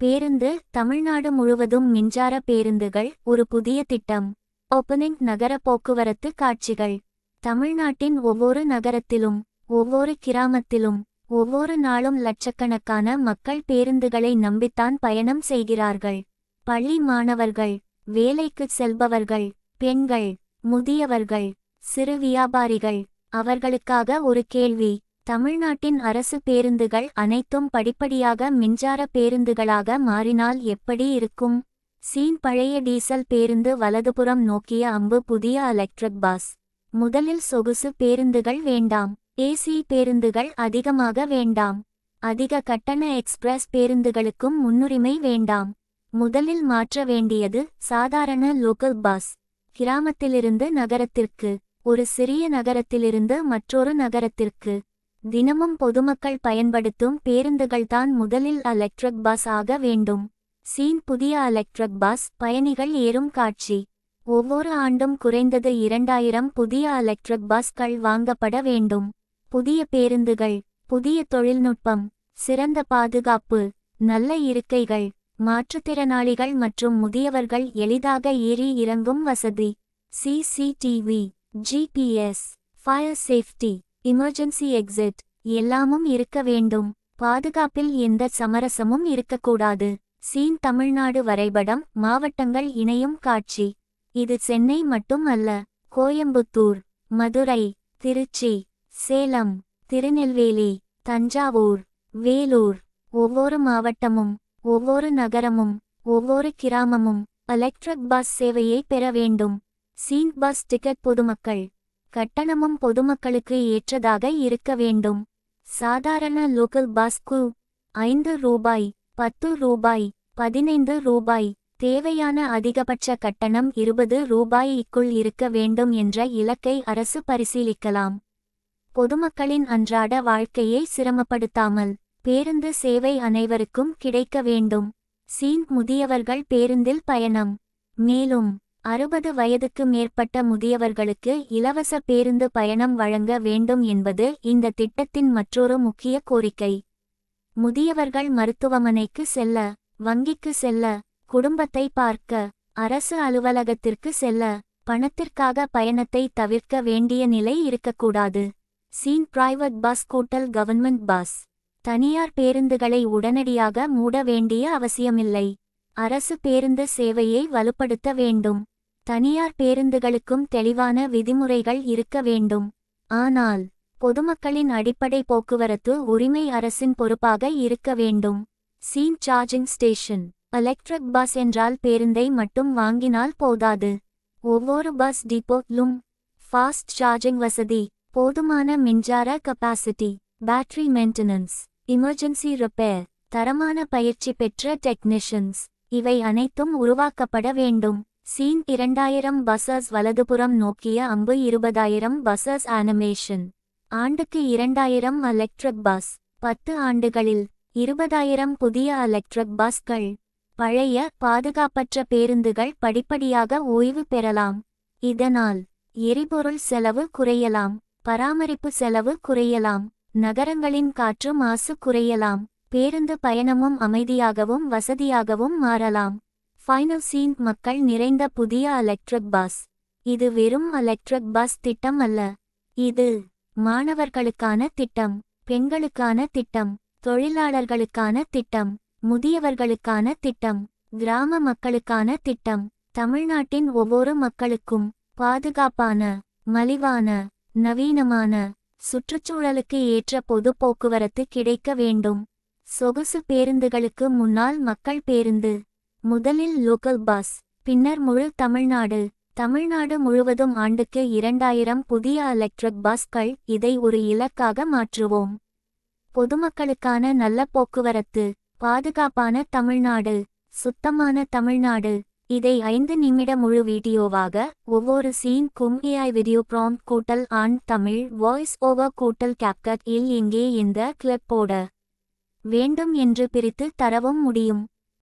பேருந்து. தமிழ்நாடு முழுவதும் மின்சார பேருந்துகள் ஒரு புதிய திட்டம். ஓப்பனிங். நகர போக்குவரத்து காட்சிகள். தமிழ்நாட்டின் ஒவ்வொரு நகரத்திலும் ஒவ்வொரு கிராமத்திலும் ஒவ்வொரு நாளும் லட்சக்கணக்கான மக்கள் பேருந்துகளை நம்பித்தான் பயணம் செய்கிறார்கள். பள்ளி மாணவர்கள், வேலைக்குச் செல்பவர்கள், பெண்கள், முதியவர்கள், சிறு வியாபாரிகள். அவர்களுக்காக ஒரு கேள்வி. தமிழ்நாட்டின் அரசு பேருந்துகள் அனைத்தும் படிப்படியாக மின்சார பேருந்துகளாக மாறினால் எப்படி இருக்கும்? சீன். பழைய டீசல் பேருந்து வலதுபுறம் நோக்கிய அம்பு. புதிய எலக்ட்ரிக் பஸ். முதலில் சொகுசு பேருந்துகள் வேண்டாம். ஏசி பேருந்துகள் அதிகமாக வேண்டாம். அதிக கட்டண எக்ஸ்பிரஸ் பேருந்துகளுக்கும் முன்னுரிமை வேண்டாம். முதலில் மாற்ற வேண்டியது சாதாரண லோக்கல் பஸ். கிராமத்திலிருந்து நகரத்திற்கு, ஒரு சிறிய நகரத்திலிருந்து மற்றொரு நகரத்திற்கு தினமும் பொதுமக்கள் பயன்படுத்தும் பேருந்துகள்தான் முதலில் எலக்ட்ரிக் பஸ் ஆக வேண்டும். சீன். புதிய எலக்ட்ரிக் பஸ் பயணிகள் ஏறும் காட்சி. ஒவ்வொரு ஆண்டும் குறைந்தது 2000 புதிய எலக்ட்ரிக் பஸ்கள் வாங்கப்பட வேண்டும். புதிய பேருந்துகள், புதிய தொழில்நுட்பம், சிறந்த பாதுகாப்பு, நல்ல இருக்கைகள், மாற்றுத்திறனாளிகள் மற்றும் முதியவர்கள் எளிதாக ஏறி இறங்கும் வசதி, CCTV, GPS, fire safety, emergency exit எல்லாமும் இருக்க வேண்டும். பாதுகாப்பில் எந்த சமரசமும் இருக்கக்கூடாது. சீன். தமிழ்நாடு வரைபடம். மாவட்டங்கள் இணையும் காட்சி. இது சென்னை மட்டும் அல்ல. கோயம்புத்தூர், மதுரை, திருச்சி, சேலம், திருநெல்வேலி, தஞ்சாவூர், வேலூர். ஒவ்வொரு மாவட்டமும் ஒவ்வொரு நகரமும் ஒவ்வொரு கிராமமும் எலக்ட்ரிக் பஸ் சேவையை பெற வேண்டும். சீன். Bus ticket. பொதுமக்கள் கட்டணமும் பொதுமக்களுக்கு ஏற்றதாக இருக்க வேண்டும். சாதாரண லோக்கல் பஸ்க்கு 5 ரூபாய், 10 ரூபாய், 15 ரூபாய். தேவையான அதிகபட்ச கட்டணம் 20 ரூபாய்க்குள் இருக்க வேண்டும் என்ற இலக்கை அரசு பரிசீலிக்கலாம். பொதுமக்களின் அன்றாட வாழ்க்கையை சிரமப்படுத்தாமல் பேருந்து சேவை அனைவருக்கும் கிடைக்க வேண்டும். சீன். முதியவர்கள் பேருந்தில் பயணம். மேலும் 60 வயதுக்கு மேற்பட்ட முதியவர்களுக்கு இலவச பேருந்து பயணம் வழங்க வேண்டும் என்பது இந்த திட்டத்தின் மற்றொரு முக்கிய கோரிக்கை. முதியவர்கள் மருத்துவமனைக்கு செல்ல, வங்கிக்கு செல்ல, குடும்பத்தை பார்க்க, அரசு அலுவலகத்திற்கு செல்ல பணத்திற்காக பயணத்தை தவிர்க்க வேண்டிய நிலை இருக்கக்கூடாது. சீன். பிரைவேட் பஸ் கூட்டல் கவர்மெண்ட் பஸ். தனியார் பேருந்துகளை உடனடியாக மூட வேண்டிய அவசியமில்லை. அரசு பேருந்து சேவையை வலுப்படுத்த வேண்டும். தனியார் பேருந்துகளுக்கும் தெளிவான விதிமுறைகள் இருக்க வேண்டும். ஆனால் பொதுமக்களின் அடிப்படை போக்குவரத்து உரிமை அரசின் பொறுப்பாக இருக்க வேண்டும். Scene. Charging station. Electric bus என்றால் பேருந்தை மட்டும் வாங்கினால் போதாது. ஒவ்வொரு பஸ் டிப்போலும் ஃபாஸ்ட் சார்ஜிங் வசதி, போதுமான மின்சார capacity, battery maintenance, emergency repair, தரமான பயிற்சி பெற்ற டெக்னீஷியன்ஸ் இவை அனைத்தும் உருவாக்கப்பட வேண்டும். சீன். 2000 பஸ்ஸஸ். வலதுபுறம் நோக்கிய அம்பு. 20,000 பஸ்ஸஸ். அனிமேஷன். ஆண்டுக்கு 2000 எலக்ட்ரிக் பஸ். 10 ஆண்டுகளில் 20,000 புதிய எலக்ட்ரிக் பஸ்கள். பழைய பாதுகாப்பற்ற பேருந்துகள் படிப்படியாக ஓய்வு பெறலாம். இதனால் எரிபொருள் செலவு குறையலாம், பராமரிப்பு செலவு குறையலாம், நகரங்களின் காற்று மாசு குறையலாம், பேருந்து பயணமும் அமைதியாகவும் வசதியாகவும் மாறலாம். ஃபைனல். சீன். மக்கள் நிறைந்த புதிய எலக்ட்ரிக் பஸ். இது வெறும் எலக்ட்ரிக் பஸ் திட்டம் அல்ல. இது மாணவர்களுக்கான திட்டம், பெண்களுக்கான திட்டம், தொழிலாளர்களுக்கான திட்டம், முதியவர்களுக்கான திட்டம், கிராம மக்களுக்கான திட்டம். தமிழ்நாட்டின் ஒவ்வொரு மக்களுக்கும் பாதுகாப்பான, மலிவான, நவீனமான, சுற்றுச்சூழலுக்கு ஏற்ற பொது போக்குவரத்து கிடைக்க வேண்டும். சொகுசு பேருந்துகளுக்கு முன்னால் மக்கள் பேருந்து. முதலில் லோக்கல் பஸ், பின்னர் முழு தமிழ்நாடு. தமிழ்நாடு முழுவதும் ஆண்டுக்கு 2000 புதிய எலக்ட்ரிக் பஸ்கள். இதை ஒரு இலக்காக மாற்றுவோம். பொதுமக்களுக்கான நல்ல போக்குவரத்து, பாதுகாப்பான தமிழ்நாடு, சுத்தமான தமிழ்நாடு. இதை 5 நிமிட முழு வீடியோவாக ஒவ்வொரு சீனுக்கும் AI வீடியோ ப்ராம்ப்ட் கூட்டல் ஆன் தமிழ் வாய்ஸ் ஓவர் கூட்டல் கேப்கட் இல் இங்கே இந்த கிளிப் போட வேண்டும் என்று பிரித்து தரவும் முடியும்.